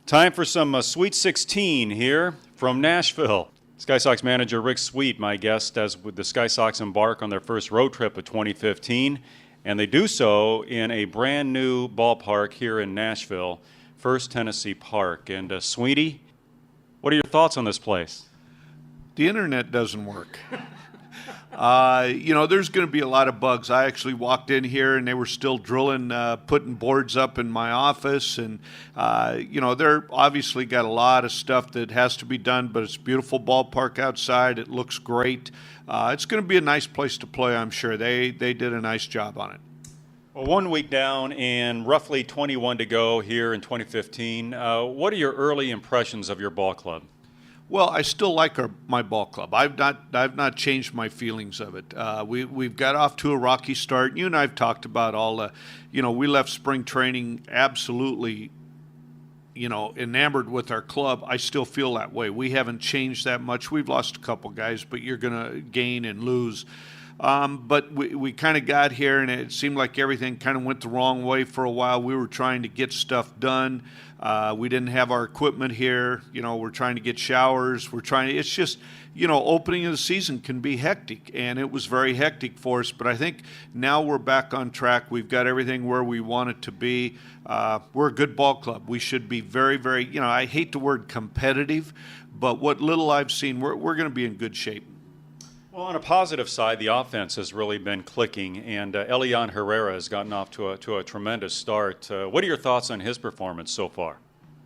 Time for some Sweet 16 here from Nashville. Sky Sox manager Rick Sweet, my guest, as the Sky Sox embark on their first road trip of 2015. And they do so in a brand new ballpark here in Nashville, First Tennessee Park. And Sweetie, what are your thoughts on this place? The internet doesn't work. There's going to be a lot of bugs. I actually walked in here and they were still drilling, putting boards up in my office. And, they're obviously got a lot of stuff that has to be done, but it's a beautiful ballpark outside. It looks great. It's going to be a nice place to play, I'm sure. They did a nice job on it. Well, 1 week down and roughly 21 to go here in 2015. What are your early impressions of your ball club? Well, I still like my ball club. I've not changed my feelings of it. We've got off to a rocky start. You and I have talked about all the, we left spring training absolutely, enamored with our club. I still feel that way. We haven't changed that much. We've lost a couple guys, but you're going to gain and lose. But we kind of got here, and it seemed like everything kind of went the wrong way for a while. We were trying to get stuff done. We didn't have our equipment here. We're trying to get showers. It's just, opening of the season can be hectic, and it was very hectic for us. But I think now we're back on track. We've got everything where we want it to be. We're a good ball club. We should be very, very, I hate the word competitive, but what little I've seen, we're going to be in good shape. Well, on a positive side, the offense has really been clicking, and Elian Herrera has gotten off to a tremendous start. What are your thoughts on his performance so far?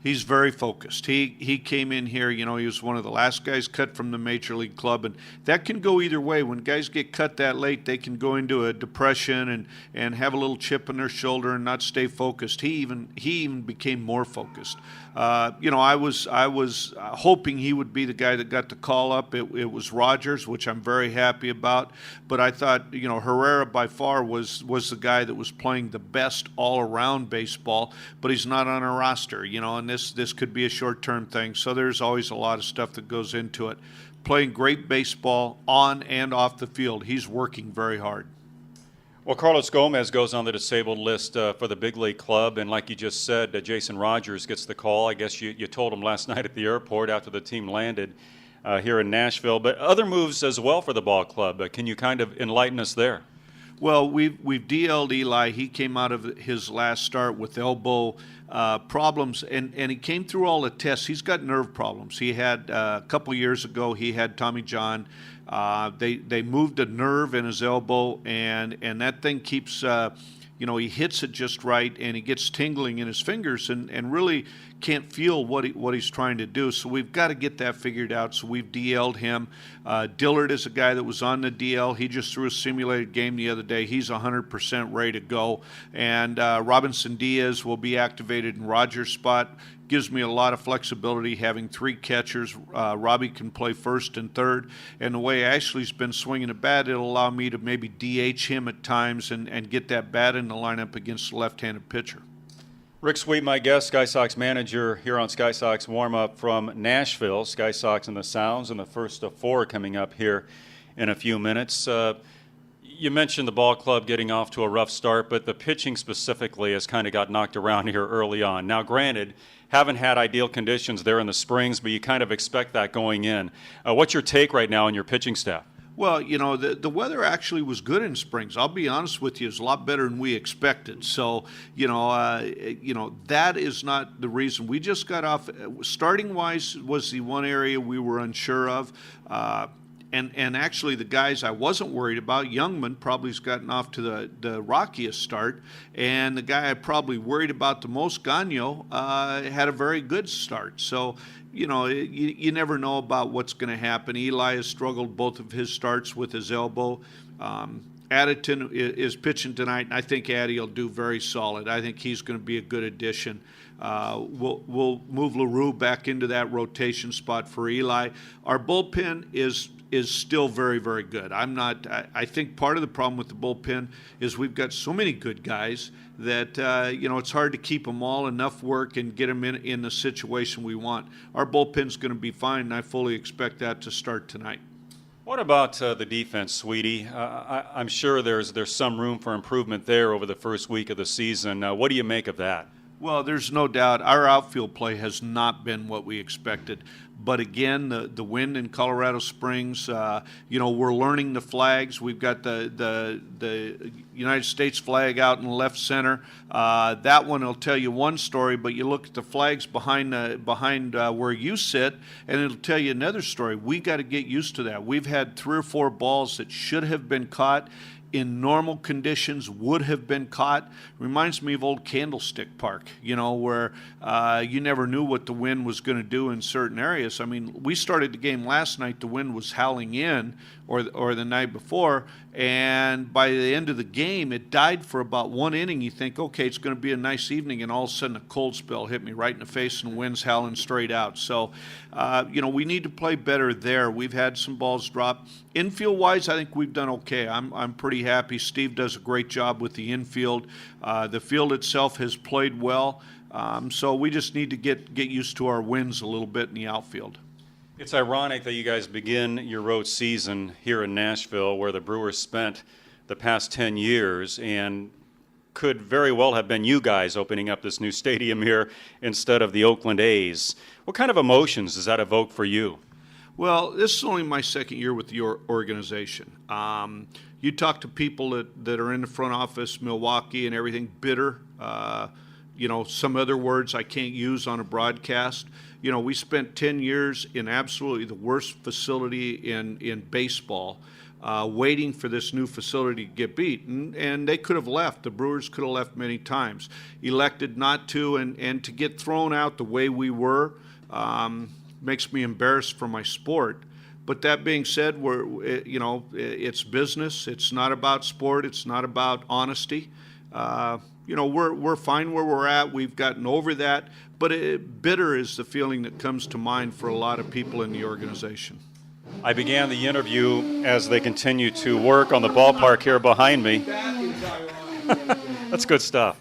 He's very focused. He came in here, he was one of the last guys cut from the Major League club, and that can go either way. When guys get cut that late, they can go into a depression and have a little chip on their shoulder and not stay focused. He even became more focused. I was hoping he would be the guy that got the call up. It was Rogers, which I'm very happy about. But I thought, Herrera by far was the guy that was playing the best all-around baseball, but he's not on our roster, and this could be a short-term thing. So there's always a lot of stuff that goes into it. Playing great baseball on and off the field. He's working very hard. Well, Carlos Gomez goes on the disabled list for the big league club, and like you just said, Jason Rogers gets the call. I guess you told him last night at the airport after the team landed here in Nashville. But other moves as well for the ball club. Can you kind of enlighten us there? Well, we've DL'd Eli. He came out of his last start with elbow problems, and he came through all the tests. He's got nerve problems. He had a couple years ago, he had Tommy John. They moved a nerve in his elbow, and that thing keeps, he hits it just right, and he gets tingling in his fingers and really can't feel what he's trying to do. So we've got to get that figured out. So we've DL'd him. Dillard is a guy that was on the DL. He just threw a simulated game the other day. He's 100% ready to go. And Robinson Diaz will be activated in Rogers' spot. Gives me a lot of flexibility having three catchers. Robbie can play first and third. And the way Ashley's been swinging the bat, it'll allow me to maybe DH him at times and get that bat in the lineup against the left-handed pitcher. Rick Sweet, my guest, Sky Sox manager here on Sky Sox Warmup from Nashville. Sky Sox and the Sounds, and the first of four coming up here in a few minutes. You mentioned the ball club getting off to a rough start, but the pitching specifically has kind of got knocked around here early on. Now, granted, haven't had ideal conditions there in the Springs, but you kind of expect that going in. What's your take right now on your pitching staff? Well, the weather actually was good in Springs. I'll be honest with you, it's a lot better than we expected. So, that is not the reason. We just got off. Starting-wise was the one area we were unsure of. And actually the guys I wasn't worried about, Youngman probably's gotten off to the rockiest start, and the guy I probably worried about the most, Gagno, had a very good start. So, you never know about what's going to happen. Eli has struggled both of his starts with his elbow. Addington is pitching tonight, and I think Addie will do very solid. I think he's going to be a good addition. We'll move LaRue back into that rotation spot for Eli. Our bullpen is still very, very good. I think part of the problem with the bullpen is we've got so many good guys that, it's hard to keep them all enough work and get them in the situation we want. Our bullpen's going to be fine, and I fully expect that to start tonight. What about the defense, Sweetie? I'm sure there's some room for improvement there over the first week of the season. What do you make of that? Well, there's no doubt our outfield play has not been what we expected. But again, the wind in Colorado Springs, we're learning the flags. We've got the United States flag out in left center. That one will tell you one story, but you look at the flags behind where you sit, and it'll tell you another story. We got to get used to that. We've had 3 or 4 balls that should have been caught in normal conditions, would have been caught. Reminds me of old Candlestick Park, where you never knew what the wind was going to do in certain areas. I mean, we started the game last night, the wind was howling in, or the night before, and by the end of the game, it died for about 1 inning. You think, okay, it's going to be a nice evening, and all of a sudden a cold spell hit me right in the face, and the wind's howling straight out. So, we need to play better there. We've had some balls drop. Infield-wise, I think we've done okay. I'm pretty happy. Steve does a great job with the infield. The field itself has played well, so we just need to get used to our wins a little bit in the outfield. It's ironic that you guys begin your road season here in Nashville, where the Brewers spent the past 10 years, and could very well have been you guys opening up this new stadium here instead of the Oakland A's. What kind of emotions does that evoke for you? Well, this is only my second year with the organization. You talk to people that are in the front office, Milwaukee and everything, bitter. Some other words I can't use on a broadcast. We spent 10 years in absolutely the worst facility in baseball, waiting for this new facility to get beat. And they could have left. The Brewers could have left many times. Elected not to, and to get thrown out the way we were makes me embarrassed for my sport. But that being said, it's business. It's not about sport. It's not about honesty. We're fine where we're at. We've gotten over that. But bitter is the feeling that comes to mind for a lot of people in the organization. I began the interview as they continue to work on the ballpark here behind me. That's good stuff.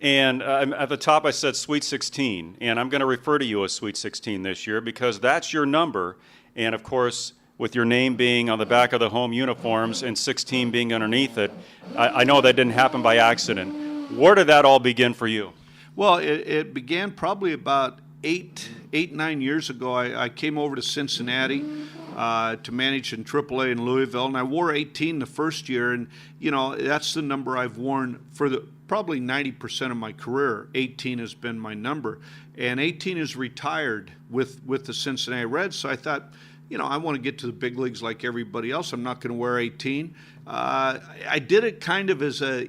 And at the top I said Sweet 16, and I'm going to refer to you as Sweet 16 this year because that's your number. And, of course, with your name being on the back of the home uniforms and 16 being underneath it, I know that didn't happen by accident. Where did that all begin for you? Well, it began probably about 9 years ago. I came over to Cincinnati to manage in AAA in Louisville, and I wore 18 the first year, and that's the number I've worn for probably 90% of my career. 18 has been my number, and 18 is retired with the Cincinnati Reds. So I thought, I want to get to the big leagues like everybody else. I'm not going to wear 18. I did it kind of as a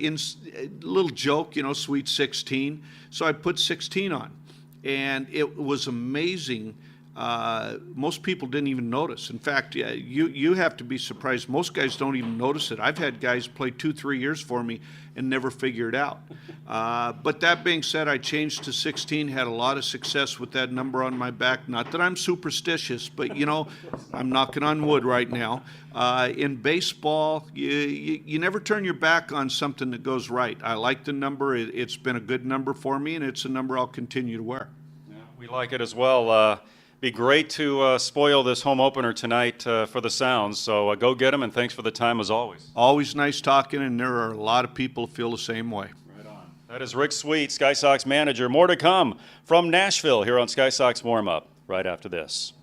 little joke, Sweet 16. So I put 16 on, and it was amazing. Most people didn't even notice. In fact, you have to be surprised. Most guys don't even notice it. I've had guys play 2-3 years for me and never figure it out. But that being said, I changed to 16, had a lot of success with that number on my back. Not that I'm superstitious, but, I'm knocking on wood right now. In baseball, you never turn your back on something that goes right. I like the number. It's been a good number for me, and it's a number I'll continue to wear. Yeah, we like it as well. Be great to spoil this home opener tonight for the Sounds. So go get them, and thanks for the time as always. Always nice talking, and there are a lot of people who feel the same way. Right on. That is Rick Sweet, Sky Sox manager. More to come from Nashville here on Sky Sox Warmup right after this.